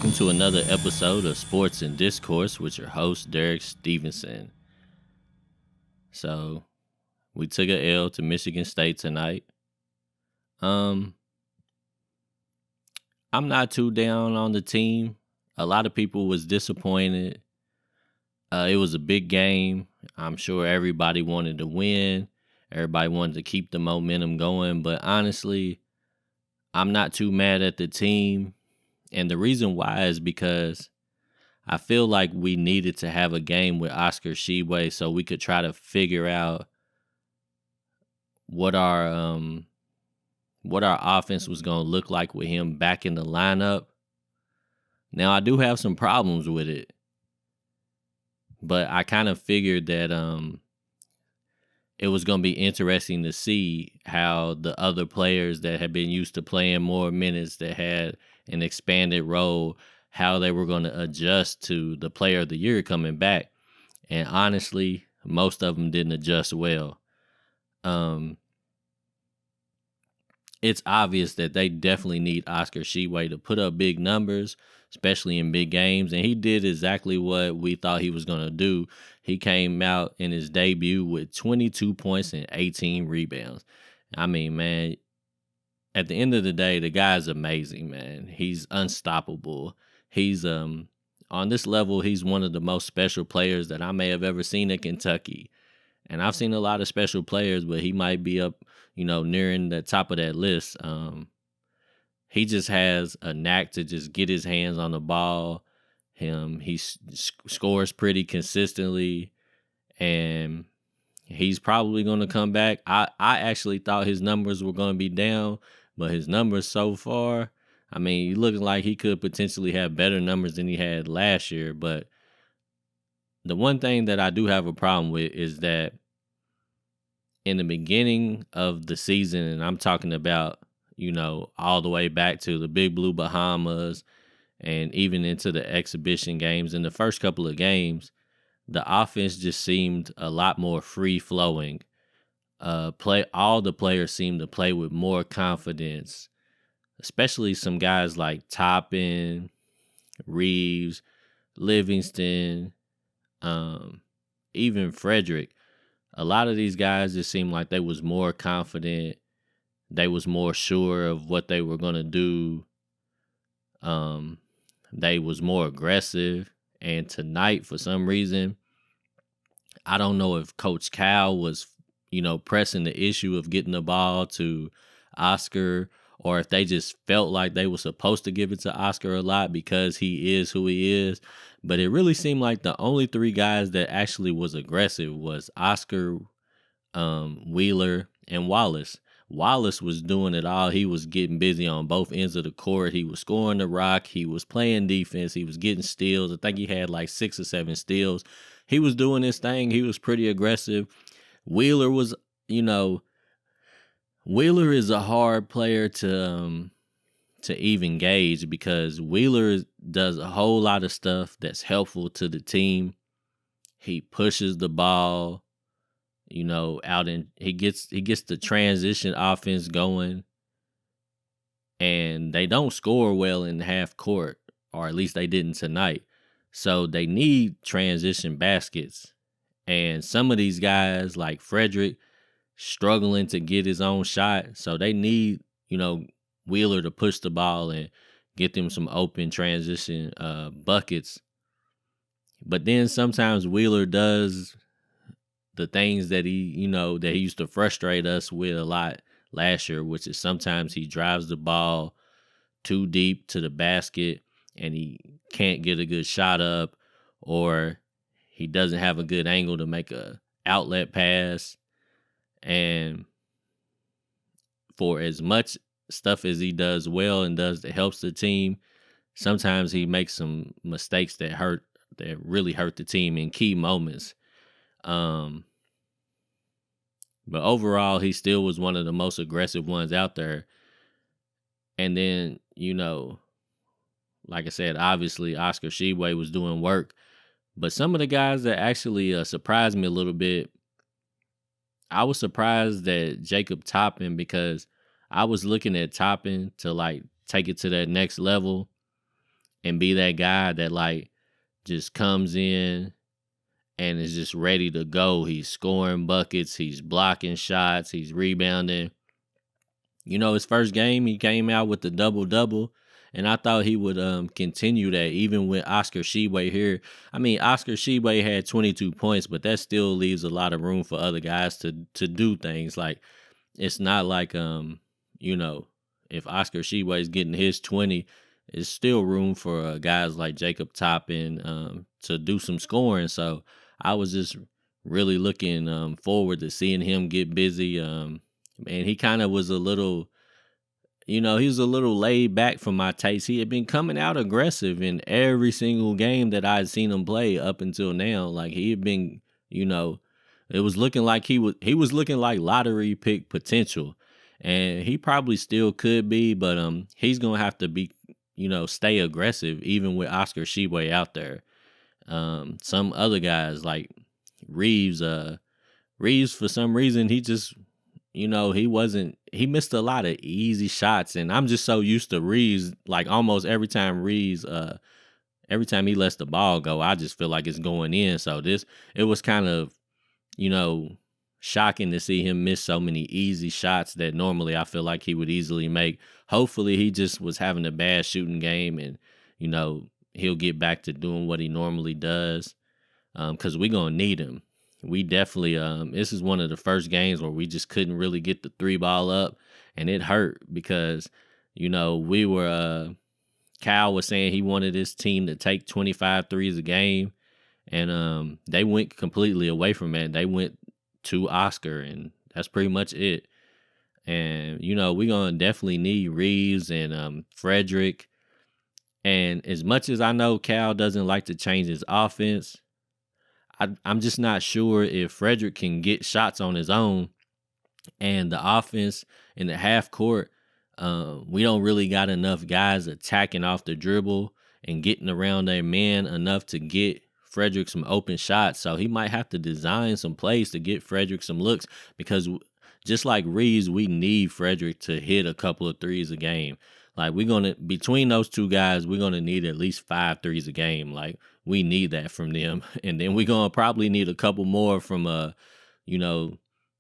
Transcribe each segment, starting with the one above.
welcome to another episode of Sports and Discourse with your host, Derek Stevenson. So, we took a L to Michigan State tonight. I'm not too down on the team. A lot of people was disappointed. It was a big game. I'm sure everybody wanted to win. Everybody wanted to keep the momentum going. But honestly, I'm not too mad at the team. And the reason why is because I feel like we needed to have a game with Oscar Tshiebwe so we could try to figure out what our offense was going to look like with him back in the lineup. Now, I do have some problems with it, but I kind of figured that it was going to be interesting to see how the other players that had been used to playing more minutes, that had an expanded role, how they were going to adjust to the player of the year coming back. And honestly, most of them didn't adjust well. It's obvious that they definitely need Oscar Tshiebwe to put up big numbers, especially in big games. And he did exactly what we thought he was going to do. He came out in his debut with 22 points and 18 rebounds. I mean, man, at the end of the day, the guy's amazing, man. He's unstoppable. He's on this level, he's one of the most special players that I may have ever seen in Kentucky. And I've seen a lot of special players, but he might be up, nearing the top of that list. He just has a knack to just get his hands on the ball. He scores pretty consistently, and he's probably going to come back. I actually thought his numbers were going to be down, but his numbers so far, I mean, looking like he could potentially have better numbers than he had last year. But the one thing that I do have a problem with is that in the beginning of the season, and I'm talking about, all the way back to the Big Blue Bahamas and even into the exhibition games, in the first couple of games, the offense just seemed a lot more free flowing. All the players seemed to play with more confidence, especially some guys like Toppin, Reeves, Livingston, even Frederick. A lot of these guys just seemed like they was more confident. They was more sure of what they were going to do. They was more aggressive. And tonight, for some reason, I don't know if Coach Cal was, pressing the issue of getting the ball to Oscar, or if they just felt like they were supposed to give it to Oscar a lot because he is who he is. But it really seemed like the only three guys that actually was aggressive was Oscar, Wheeler, and Wallace. Wallace was doing it all. He was getting busy on both ends of the court. He was scoring the rock. He was playing defense. He was getting steals. I think he had like 6 or 7 steals. He was doing his thing. He was pretty aggressive. Wheeler was, Wheeler is a hard player to even gauge because Wheeler does a whole lot of stuff that's helpful to the team. He pushes the ball, out, and he gets the transition offense going. And they don't score well in half court, or at least they didn't tonight. So they need transition baskets. And some of these guys like Frederick struggling to get his own shot. So they need, Wheeler to push the ball and get them some open transition buckets. But then sometimes Wheeler does the things that he used to frustrate us with a lot last year, which is sometimes he drives the ball too deep to the basket and he can't get a good shot up, or he doesn't have a good angle to make a outlet pass. And for as much stuff as he does well and does that helps the team, sometimes he makes some mistakes that really hurt the team in key moments. But overall, he still was one of the most aggressive ones out there. And then, like I said, obviously Oscar Tshiebwe was doing work. But some of the guys that actually surprised me a little bit, I was surprised that Jacob Toppin, because I was looking at Toppin to like take it to that next level. and be that guy that like just comes in and is just ready to go. He's scoring buckets, he's blocking shots, he's rebounding. His first game, he came out with the double double, and I thought he would continue that even with Oscar Tshiebwe here. I mean, Oscar Tshiebwe had 22 points, but that still leaves a lot of room for other guys to do things. Like it's not like if Oscar Tshiebwe is getting his 20, it's still room for guys like Jacob Toppin to do some scoring. So I was just really looking forward to seeing him get busy. And he kind of was a little, he was a little laid back for my taste. He had been coming out aggressive in every single game that I had seen him play up until now. Like he had been, it was looking like he was looking like lottery pick potential. And he probably still could be, but he's gonna have to be, stay aggressive even with Oscar Tshiebwe out there. Some other guys like Reeves, Reeves for some reason he just he missed a lot of easy shots, and I'm just so used to Reeves, like almost every time every time he lets the ball go, I just feel like it's going in. So it was kind of, shocking to see him miss so many easy shots that normally I feel like he would easily make. Hopefully he just was having a bad shooting game and, he'll get back to doing what he normally does. Cause we're going to need him. We definitely, this is one of the first games where we just couldn't really get the 3 ball up, and it hurt because, we were, Cal was saying he wanted his team to take 25 threes a game, and they went completely away from it. They went to Oscar, and that's pretty much it. And, we're going to definitely need Reeves and Frederick. And as much as I know Cal doesn't like to change his offense, I'm just not sure if Frederick can get shots on his own. And the offense in the half court, we don't really got enough guys attacking off the dribble and getting around their man enough to get Frederick some open shots. So he might have to design some plays to get Frederick some looks, because just like Reeves, we need Frederick to hit a couple of threes a game. Like between those two guys, we're going to need at least 5 threes a game. Like we need that from them. And then we're going to probably need a couple more from,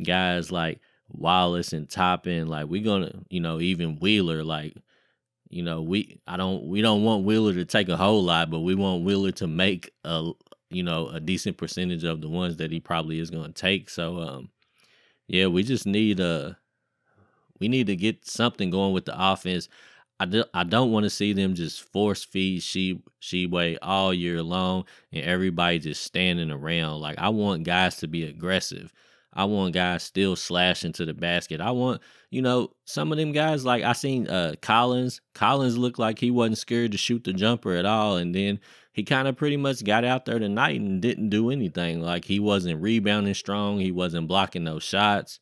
guys like Wallace and Toppin. Like we're going to, even Wheeler, like, we don't want Wheeler to take a whole lot, but we want Wheeler to make a decent percentage of the ones that he probably is going to take. So, yeah, we just need we need to get something going with the offense. I don't want to see them just force feed Tshiebwe all year long and everybody just standing around. Like I want guys to be aggressive. I want guys still slashing to the basket. I want, some of them guys, like I seen Collins. Collins looked like he wasn't scared to shoot the jumper at all. And then he kind of pretty much got out there tonight and didn't do anything. Like he wasn't rebounding strong. He wasn't blocking those shots.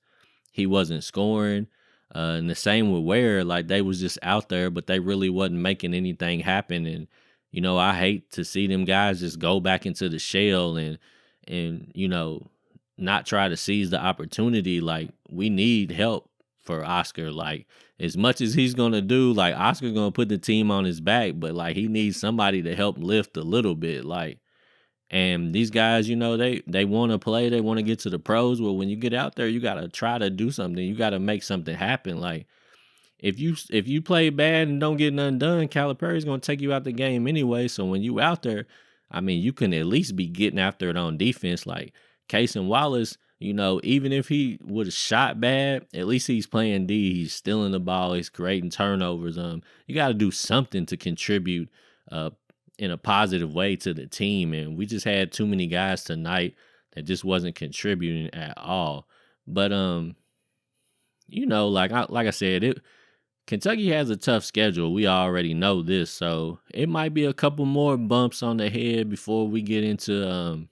He wasn't scoring. And the same with Ware, like they was just out there, but they really wasn't making anything happen. And, I hate to see them guys just go back into the shell and not try to seize the opportunity. Like we need help for Oscar. Like as much as he's going to do, like Oscar's going to put the team on his back, but like he needs somebody to help lift a little bit. Like, and these guys, they want to play, they want to get to the pros. Well, when you get out there, you got to try to do something. You got to make something happen. Like if you play bad and don't get nothing done, Calipari's going to take you out the game anyway. So when you out there, I mean, you can at least be getting after it on defense. Like Case and Wallace, even if he would have shot bad, at least he's playing D. He's stealing the ball. He's creating turnovers. You got to do something to contribute in a positive way to the team. And we just had too many guys tonight that just wasn't contributing at all. But like I said, Kentucky has a tough schedule. We already know this, so it might be a couple more bumps on the head before we get into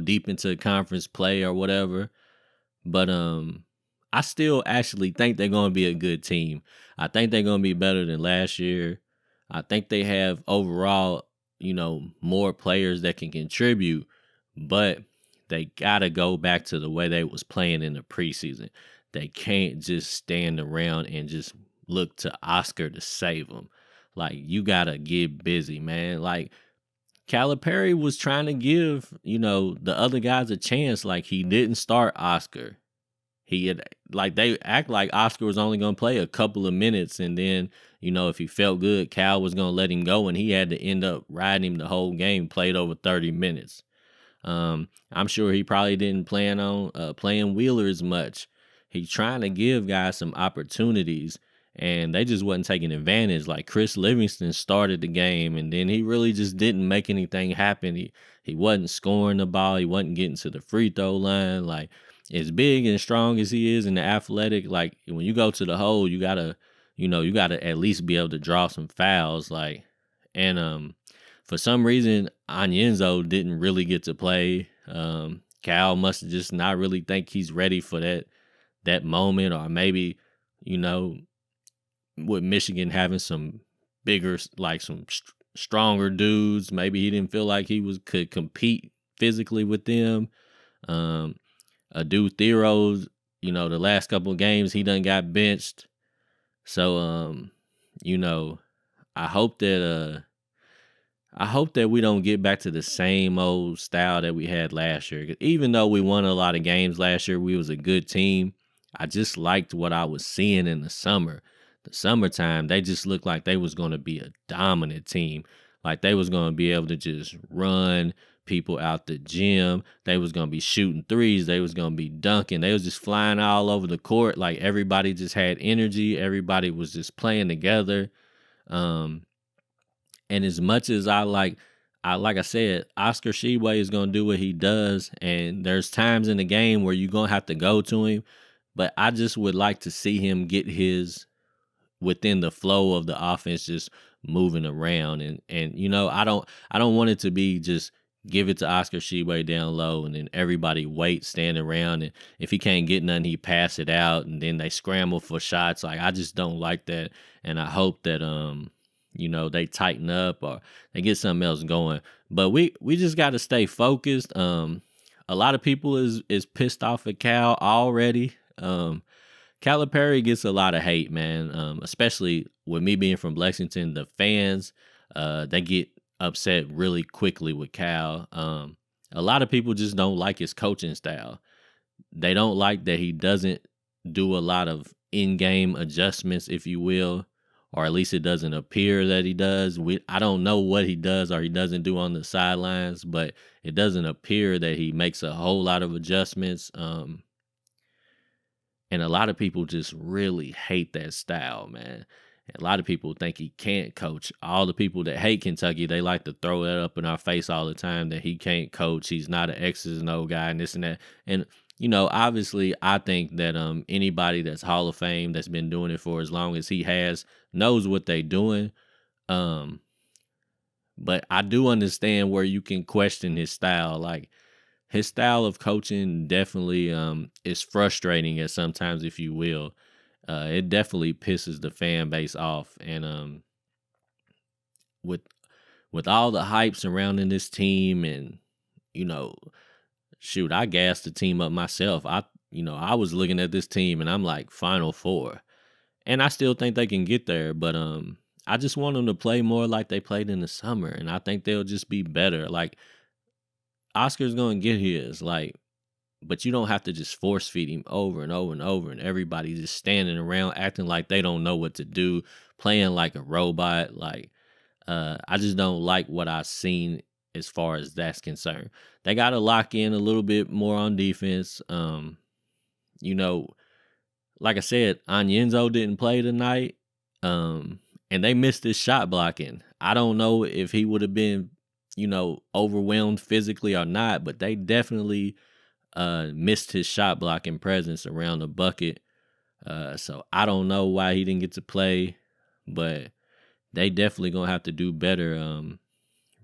deep into conference play or whatever. But I still actually think they're going to be a good team. I think they're going to be better than last year. I think they have overall, more players that can contribute, but they got to go back to the way they was playing in the preseason. They can't just stand around and just look to Oscar to save them. Like, you gotta get busy, man. Like, Calipari was trying to give, the other guys a chance. Like, he didn't start Oscar. He had, like, they act like Oscar was only going to play a couple of minutes, and then, if he felt good, Cal was going to let him go, and he had to end up riding him the whole game. Played over 30 minutes. I'm sure he probably didn't plan on playing Wheeler as much. He's trying to give guys some opportunities, and they just wasn't taking advantage. Like, Chris Livingston started the game, and then he really just didn't make anything happen. He wasn't scoring the ball. He wasn't getting to the free throw line. Like, as big and strong as he is and the athletic, like, when you go to the hole, you gotta at least be able to draw some fouls. Like, and for some reason, Onyenso didn't really get to play. Cal must just not really think he's ready for that moment, or maybe, with Michigan having some bigger, like some stronger dudes, maybe he didn't feel like he could compete physically with them. Adu Theros, the last couple of games he done got benched. So I hope that we don't get back to the same old style that we had last year. 'Cause even though we won a lot of games last year, we was a good team. I just liked what I was seeing in the summer. The summertime, they just looked like they was going to be a dominant team. Like, they was going to be able to just run people out the gym. They was going to be shooting threes. They was going to be dunking. They was just flying all over the court. Like, everybody just had energy. Everybody was just playing together. And as much as like I said, Oscar Tshiebwe is going to do what he does. And there's times in the game where you're going to have to go to him. But I just would like to see him get his within the flow of the offense, just moving around. And I don't want it to be just give it to Oscar Tshiebwe down low and then everybody wait, stand around. And if he can't get nothing, he pass it out and then they scramble for shots. Like, I just don't like that. And I hope that, they tighten up or they get something else going. But we just got to stay focused. A lot of people is pissed off at Cal already. Calipari gets a lot of hate, man. Especially with me being from Lexington, the fans, they get upset really quickly with Cal. A lot of people just don't like his coaching style. They don't like that he doesn't do a lot of in-game adjustments, if you will, or at least it doesn't appear that he does. I don't know what he does or he doesn't do on the sidelines, but it doesn't appear that he makes a whole lot of adjustments. And a lot of people just really hate that style, man. A lot of people think he can't coach. All the people that hate Kentucky, they like to throw that up in our face all the time that he can't coach. He's not an X's and O guy and this and that. And, obviously I think that anybody that's Hall of Fame that's been doing it for as long as he has knows what they doing. But I do understand where you can question his style. Like, his style of coaching definitely is frustrating at sometimes, if you will. It definitely pisses the fan base off. And with all the hype surrounding this team and, shoot, I gassed the team up myself. I was looking at this team and I'm like, Final Four. And I still think they can get there, but I just want them to play more like they played in the summer, and I think they'll just be better. Like, Oscar's going to get his, like, but you don't have to just force feed him over and over and over, and everybody just standing around acting like they don't know what to do, playing like a robot. Like, I just don't like what I've seen as far as that's concerned. They got to lock in a little bit more on defense. Like I said, Onyenso didn't play tonight, and they missed his shot blocking. I don't know if he would have been, overwhelmed physically or not, but they definitely missed his shot blocking presence around the bucket. So I don't know why he didn't get to play, but they definitely gonna have to do better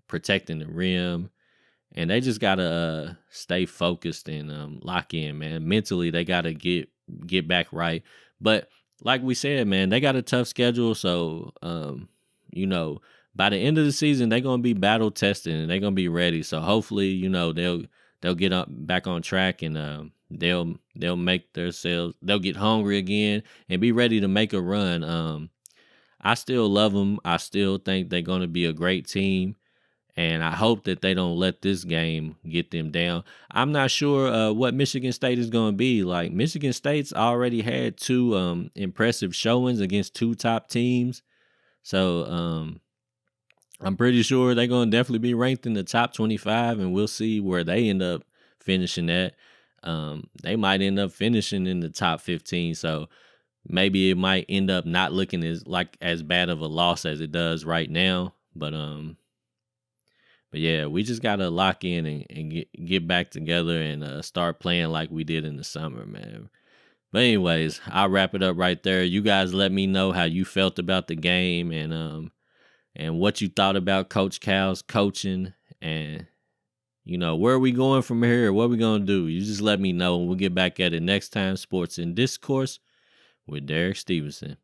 protecting the rim. And they just gotta stay focused and lock in, man. Mentally, they gotta get back right. But like we said, man, they got a tough schedule. So by the end of the season, they're gonna be battle tested and they're gonna be ready. So hopefully, they'll get up back on track and they'll make themselves, they'll get hungry again and be ready to make a run. I still love them. I still think they're going to be a great team. And I hope that they don't let this game get them down. I'm not sure what Michigan State is going to be. Like, Michigan State's already had two impressive showings against two top teams. So I'm pretty sure they're going to definitely be ranked in the top 25, and we'll see where they end up finishing at. They might end up finishing in the top 15. So maybe it might end up not looking as bad of a loss as it does right now. But yeah, we just gotta lock in and get back together and start playing like we did in the summer, man. But anyways, I'll wrap it up right there. You guys let me know how you felt about the game and what you thought about Coach Cal's coaching, and where are we going from here? What are we gonna do? You just let me know, and we'll get back at it next time. Sports in Discourse with Derek Stevenson.